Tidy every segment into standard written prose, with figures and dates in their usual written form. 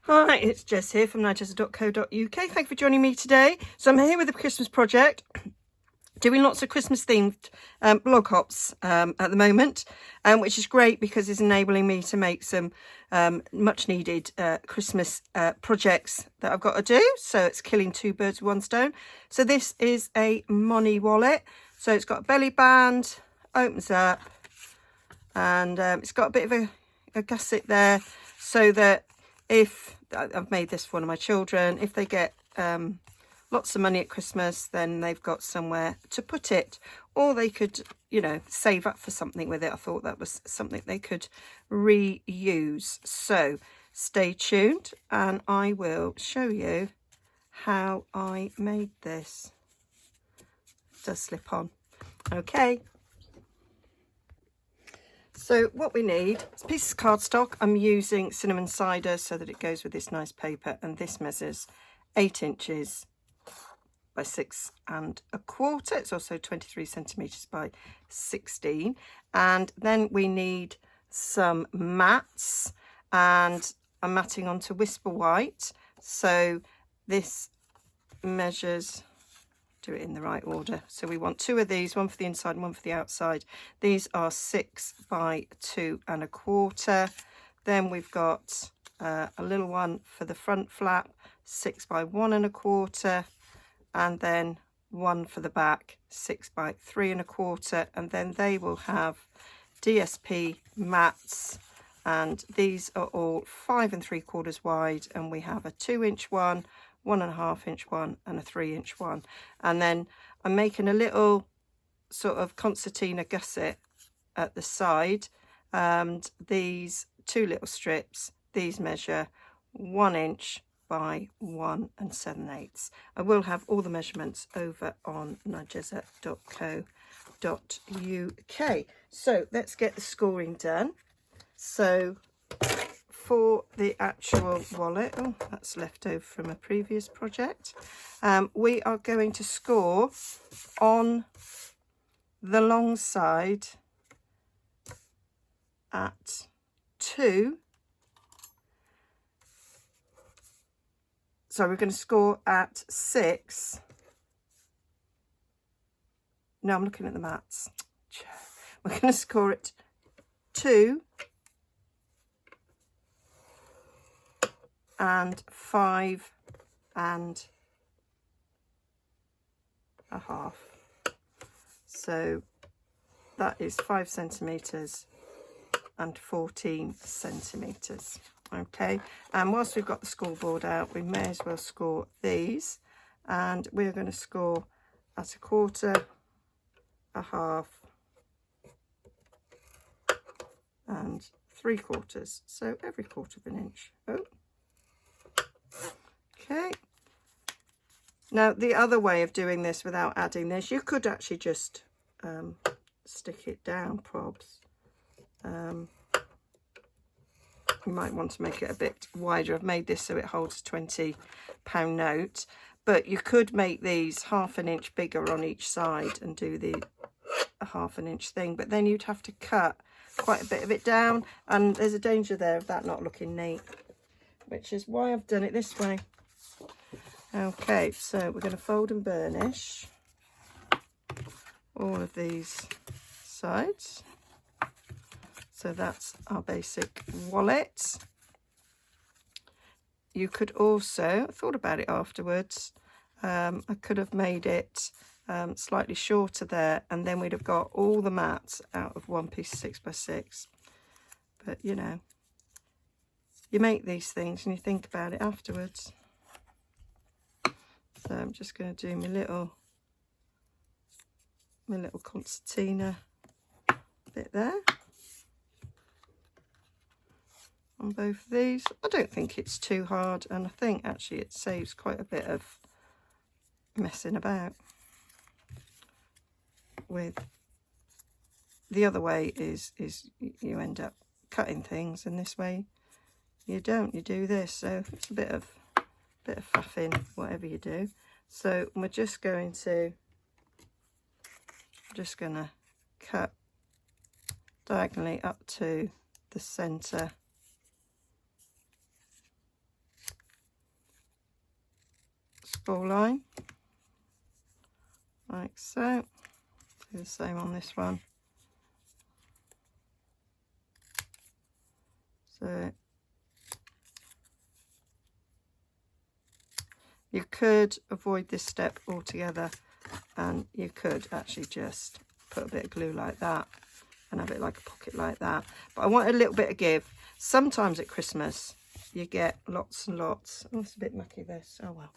Hi, it's Jess here from Nigezza.co.uk. Thank you for joining me today. So I'm here with the Christmas project, doing lots of Christmas themed blog hops at the moment, which is great because it's enabling me to make some much needed Christmas projects that I've got to do. So it's killing two birds with one stone. So this is a money wallet. So it's got a belly band, opens up, and it's got a bit of a gusset there so that if I've made this for one of my children, if they get lots of money at Christmas, then they've got somewhere to put it, or they could, you know, save up for something with it. I thought that was something they could reuse. So stay tuned and I will show you how I made this. It does slip on. Okay. So what we need is a piece of cardstock. I'm using cinnamon cider so that it goes with this nice paper, and this measures 8 inches by 6 1/4. It's also 23 centimeters by 16. And then we need some mats, and I'm matting onto Whisper White. So this measures, do it in the right order. So we want 2 of these, one for the inside and one for the outside. These are 6 by 2 1/4. Then we've got a little one for the front flap, 6 by 1 1/4, and then one for the back, 6 by 3 1/4. And then they will have DSP mats, and these are all 5 3/4 wide, and we have a 2-inch one, 1.5 inch one, and a 3-inch one. And then I'm making a little sort of concertina gusset at the side, and these 2 little strips, these measure 1 inch by 1 7/8. I will have all the measurements over on Nigezza.co.uk. So let's get the scoring done. So for the actual wallet, oh, that's left over from a previous project, we are going to score on the long side at 2. So we're going to score at 6. No, I'm looking at the mats. We're going to score at 2 and 5 1/2. So that is 5 centimeters and 14 centimeters. Okay, and whilst we've got the scoreboard out, we may as well score these, and we're going to score at 1/4, 1/2 and 3/4, so every 1/4 inch. Oh, okay. Now the other way of doing this without adding this, you could actually just stick it down, probs. You might want to make it a bit wider. I've made this so it holds a £20 note, but you could make these 1/2 inch bigger on each side and do the 1/2 inch thing, but then you'd have to cut quite a bit of it down, and there's a danger there of that not looking neat, which is why I've done it this way. Okay, so we're going to fold and burnish all of these sides. So that's our basic wallet. You could also, I thought about it afterwards, I could have made it slightly shorter there, and then we'd have got all the mats out of one piece of 6 by 6. But you know, you make these things and you think about it afterwards. So I'm just going to do my little concertina bit there on both of these. I don't think it's too hard, and I think actually it saves quite a bit of messing about. With the other way is you end up cutting things, and this way you don't, you do this. So it's a bit of faffing whatever you do. So we're just going to cut diagonally up to the center ball line, like so. Do the same on this one. So you could avoid this step altogether, and you could actually just put a bit of glue like that and have it like a pocket like that. But I want a little bit of give. Sometimes at Christmas you get lots and lots. Oh, it's a bit mucky this. Oh well.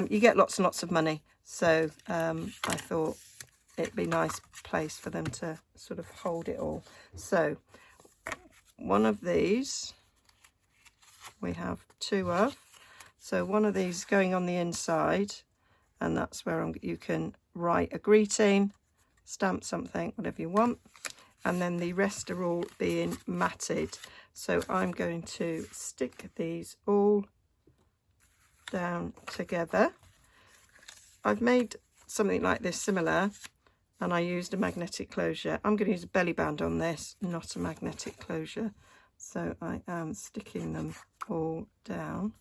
You get lots and lots of money. So I thought it'd be a nice place for them to sort of hold it all. So one of these we have two of. So one of these going on the inside, and that's where you can write a greeting, stamp something, whatever you want. And then the rest are all being matted. So I'm going to stick these all down together. I've made something like this similar, and I used a magnetic closure. I'm going to use a belly band on this, not a magnetic closure. So I am sticking them all down.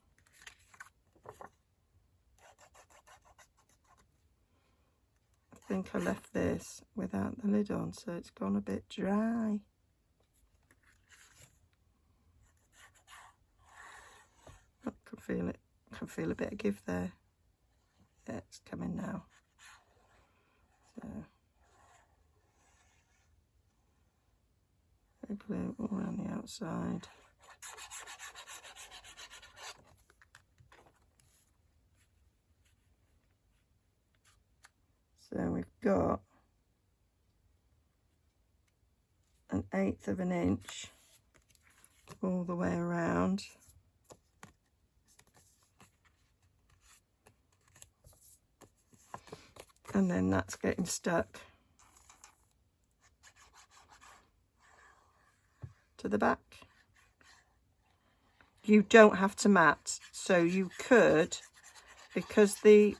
I think I left this without the lid on, so it's gone a bit dry. I can feel it. I can feel a bit of give there. Yeah, it's coming now. So glue all around the outside. So we've got 1/8 of an inch all the way around. And then that's getting stuck to the back. You don't have to mat, so you could, because the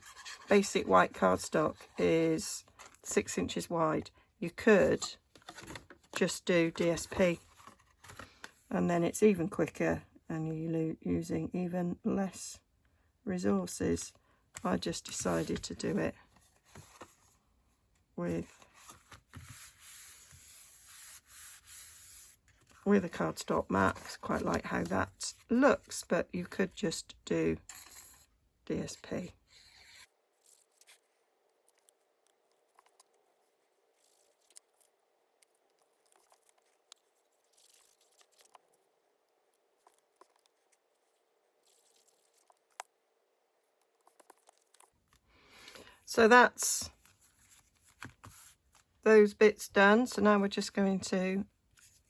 basic white cardstock is 6 inches wide, you could just do DSP, and then it's even quicker and you're using even less resources. I just decided to do it with a cardstock mat. I quite like how that looks, but you could just do DSP. So that's those bits done. So now we're just going to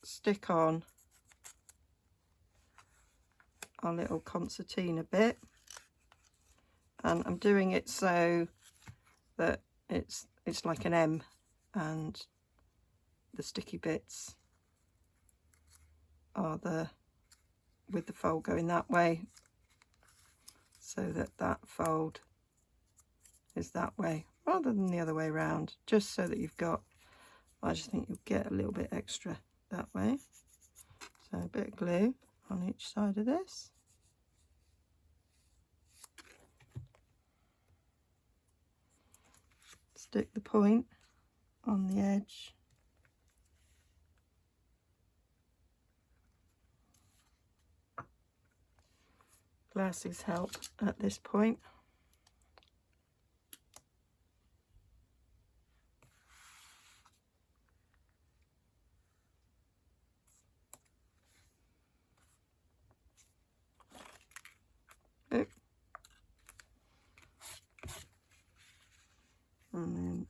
stick on our little concertina bit, and I'm doing it so that it's like an M, and the sticky bits are with the fold going that way, so that fold is that way rather than the other way around, just so that you've got, I just think you'll get a little bit extra that way. So a bit of glue on each side of this. Stick the point on the edge. Glasses help at this point. Oh. And then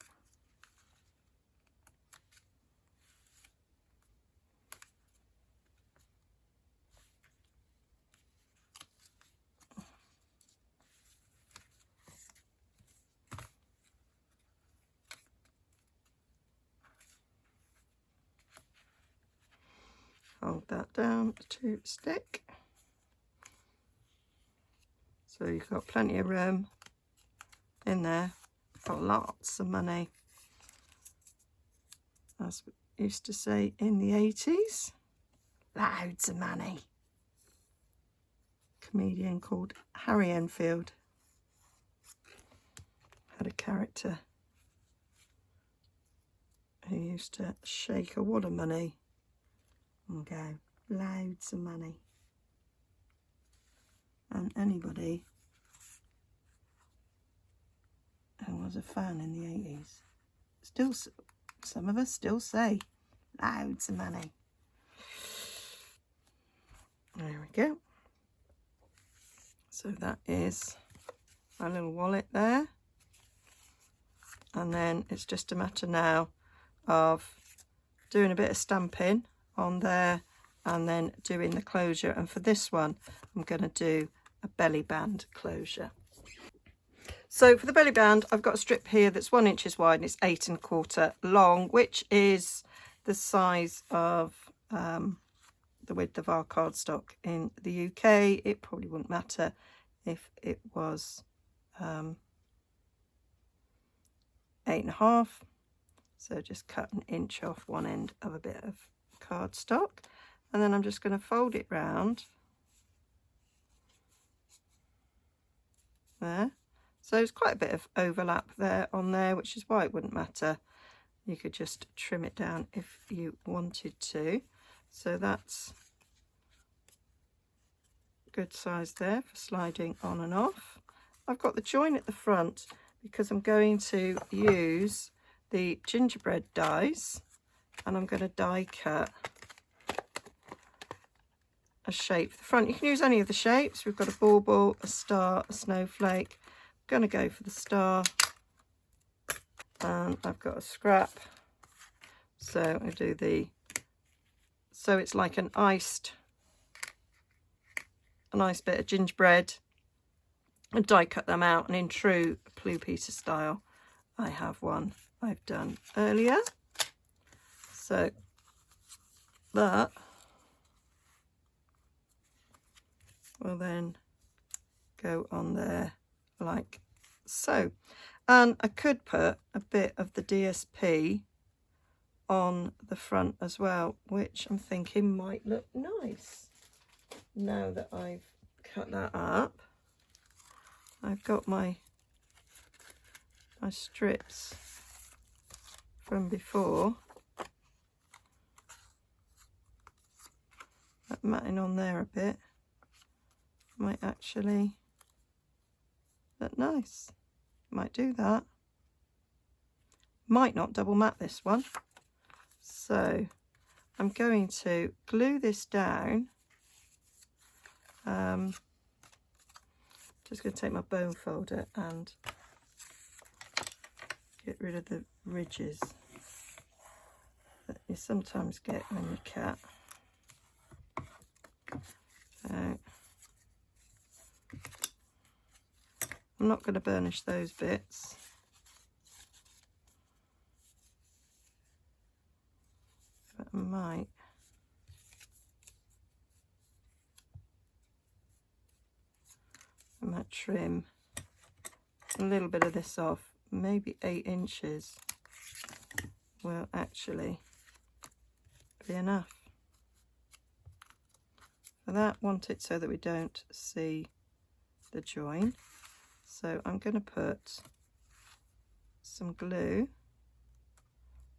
hold that down to stick. So you've got plenty of room in there. Got lots of money, as we used to say in the 80s. Loads of money. Comedian called Harry Enfield. character who used to shake a wad of money and go, loads of money. And anybody who was a fan in the 80s, still, some of us still say, loads of money. There we go. So that is my little wallet there. And then it's just a matter now of doing a bit of stamping on there and then doing the closure. And for this one, I'm going to do a belly band closure. So for the belly band, I've got a strip here that's 1 inch wide and it's 8 1/4 long, which is the size of the width of our cardstock in the UK. It probably wouldn't matter if it was 8 1/2. So just cut 1 inch off one end of a bit of cardstock, and then I'm just going to fold it round there. So there's quite a bit of overlap there on there, which is why it wouldn't matter. You could just trim it down if you wanted to. So that's good size there for sliding on and off. I've got the join at the front because I'm going to use the gingerbread dies, and I'm going to die cut a shape for the front. You can use any of the shapes. We've got a bauble, a star, a snowflake. I'm going to go for the star, and I've got a scrap, so I do the, so it's like an iced, a nice bit of gingerbread, and die cut them out, and in true Blue Peter style I have one I've done earlier. So that will then go on there like so. And I could put a bit of the DSP on the front as well, which I'm thinking might look nice. Now that I've cut that up, I've got my strips from before. That matting on there a bit might actually look nice. Might do that. Might not double mat this one. So I'm going to glue this down. Just going to take my bone folder and get rid of the ridges that you sometimes get when you cut. So I'm not going to burnish those bits. But I might. I might trim a little bit of this off. Maybe 8 inches will actually be enough. For that, want it so that we don't see the join. So I'm going to put some glue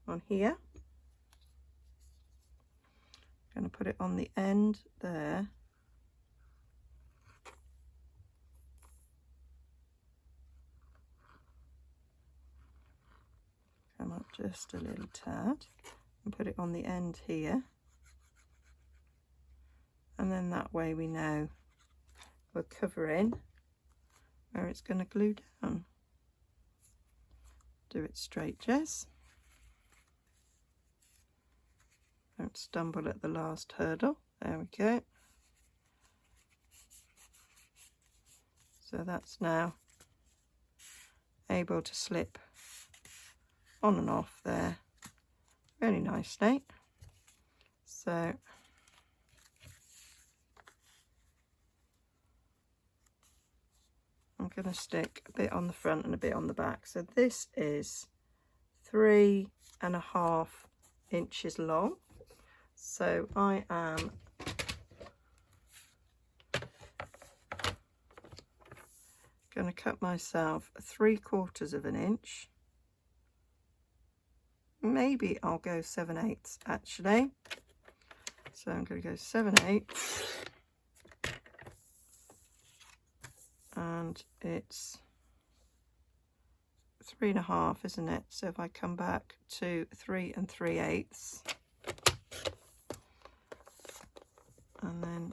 on here. I'm going to put it on the end there. Come up just a little tad and put it on the end here. And then that way we know we're covering where it's going to glue down. Do it straight, Jess. Don't stumble at the last hurdle. There we go. So that's now able to slip on and off there really nicely. So I'm going to stick a bit on the front and a bit on the back. So this is 3.5 inches long. So I am going to cut myself 3/4 of an inch. Maybe I'll go 7/8 actually. So I'm going to go 7/8, and it's 3.5, isn't it? So if I come back to 3 3/8, and then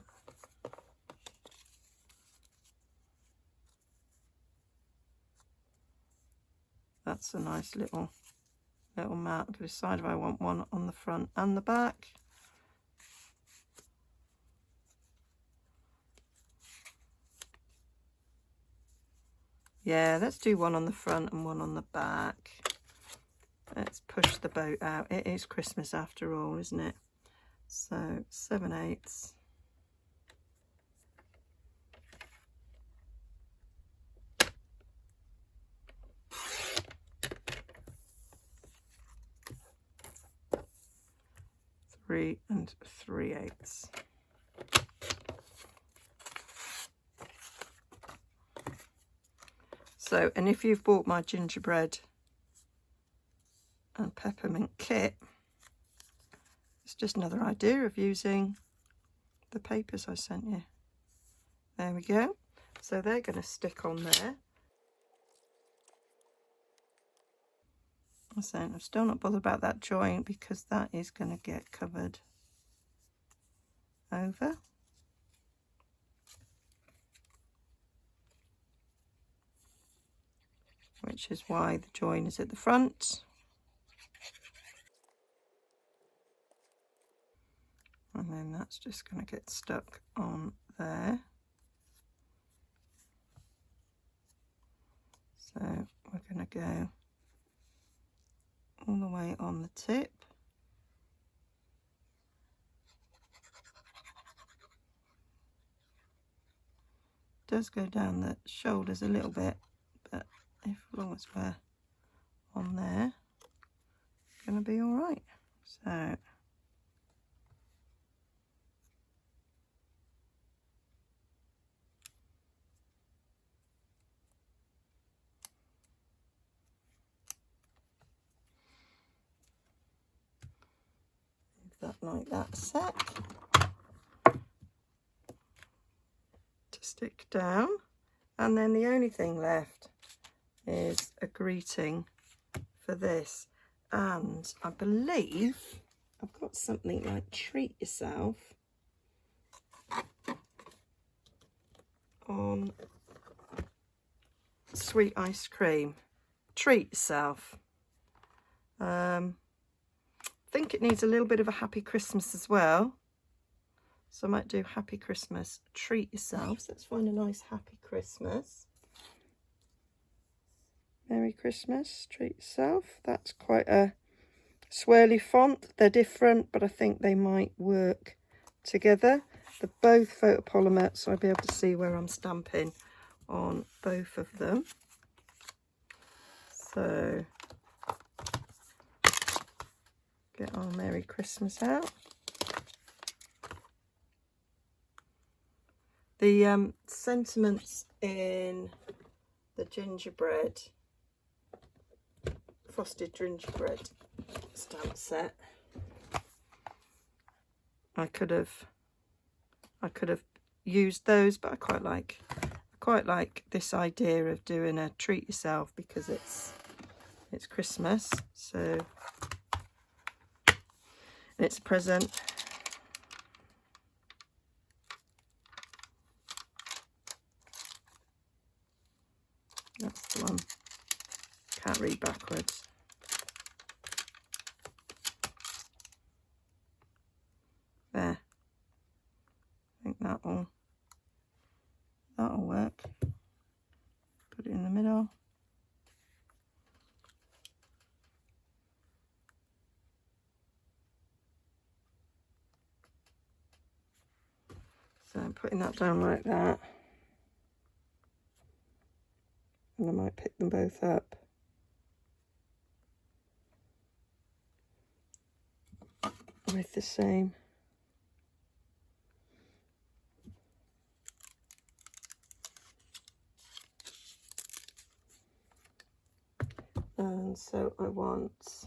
that's a nice little mark. I'm going to decide if I want one on the front and the back. Yeah, let's do one on the front and one on the back. Let's push the boat out. It is Christmas after all, isn't it? So 7/8. Three 3/8. So, and if you've bought my gingerbread and peppermint kit, it's just another idea of using the papers I sent you. There we go. So they're going to stick on there. I'm still not bothered about that joint because that is going to get covered over. Which is why the join is at the front. And then that's just going to get stuck on there. So we're going to go all the way on the tip. It does go down the shoulders a little bit, but as long as we're on there, it's going to be all right. So that like that set to stick down, and then the only thing left is a greeting for this, and I believe I've got something like treat yourself on sweet ice cream. Treat yourself. I think it needs a little bit of a happy Christmas as well, so I might do happy Christmas, treat yourself. So let's find a nice happy Christmas. Merry Christmas, treat yourself. That's quite a swirly font. They're different, but I think they might work together. They're both photopolymer, so I'll be able to see where I'm stamping on both of them. So get our Merry Christmas out. The sentiments in the gingerbread, frosted gingerbread stamp set, I could have used those, but I quite like this idea of doing a treat yourself because it's Christmas, so it's a present. That's the one. Can't read backwards. There. I think that'll work. Put it in the middle. So I'm putting that down like that. And I might pick them both up. With the same. And so I want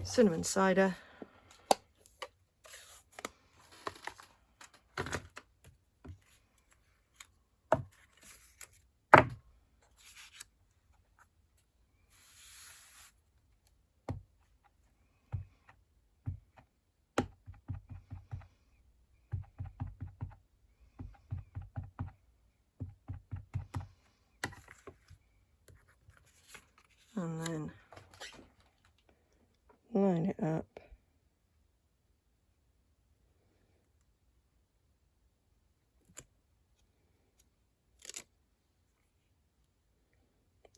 cinnamon cider. And then line it up.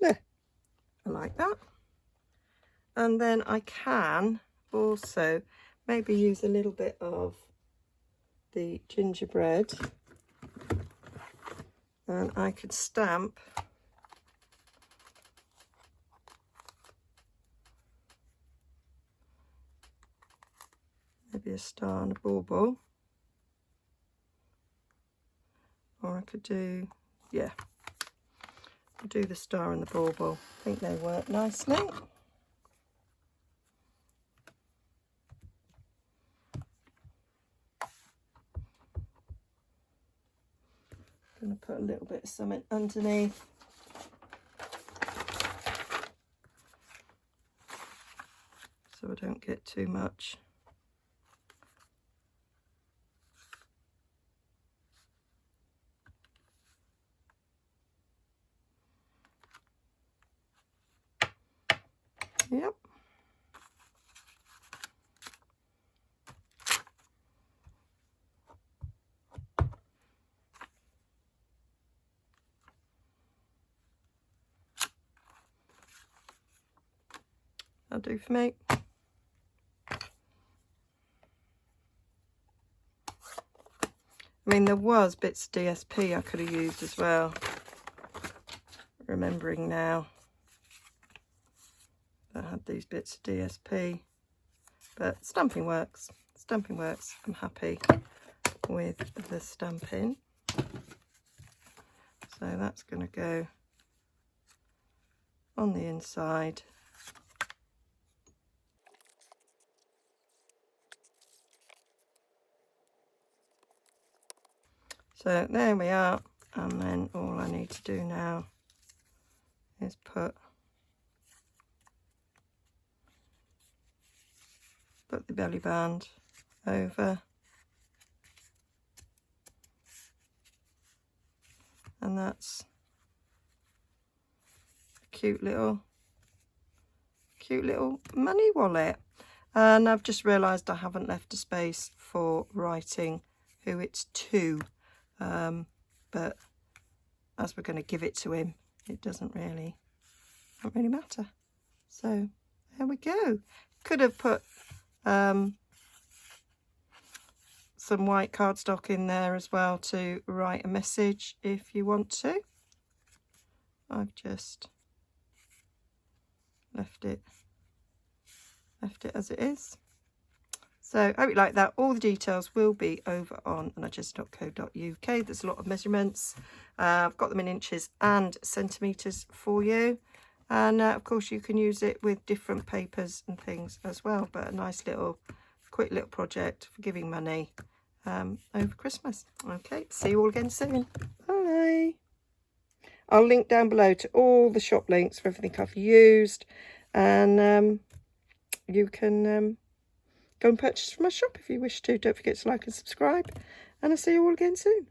There, I like that. And then I can also maybe use a little bit of the gingerbread, and I could stamp maybe a star and a bauble, or I could do, yeah, I'll do the star and the bauble. I think they work nicely. I'm going to put a little bit of something underneath. So I don't get too much. Yep. That'll do for me. I mean, there was bits of DSP I could have used as well. Remembering now, I had these bits of DSP, but stamping works. Stamping works. I'm happy with the stamping. So that's going to go on the inside. So there we are, and then all I need to do now is put the belly band over, and that's a cute little money wallet. And I've just realised I haven't left a space for writing who it's to, but as we're going to give it to him, it doesn't really matter. So there we go. Could have put some white cardstock in there as well to write a message if you want to. I've just left it as it is. So I hope you like that. All the details will be over on nigezza.co.uk. There's a lot of measurements. I've got them in inches and centimetres for you. And of course you can use it with different papers and things as well. But a nice little, quick little project for giving money over Christmas. Okay, see you all again soon. Bye. I'll link down below to all the shop links for everything I've used. And you can go and purchase from my shop if you wish to. Don't forget to like and subscribe. And I'll see you all again soon.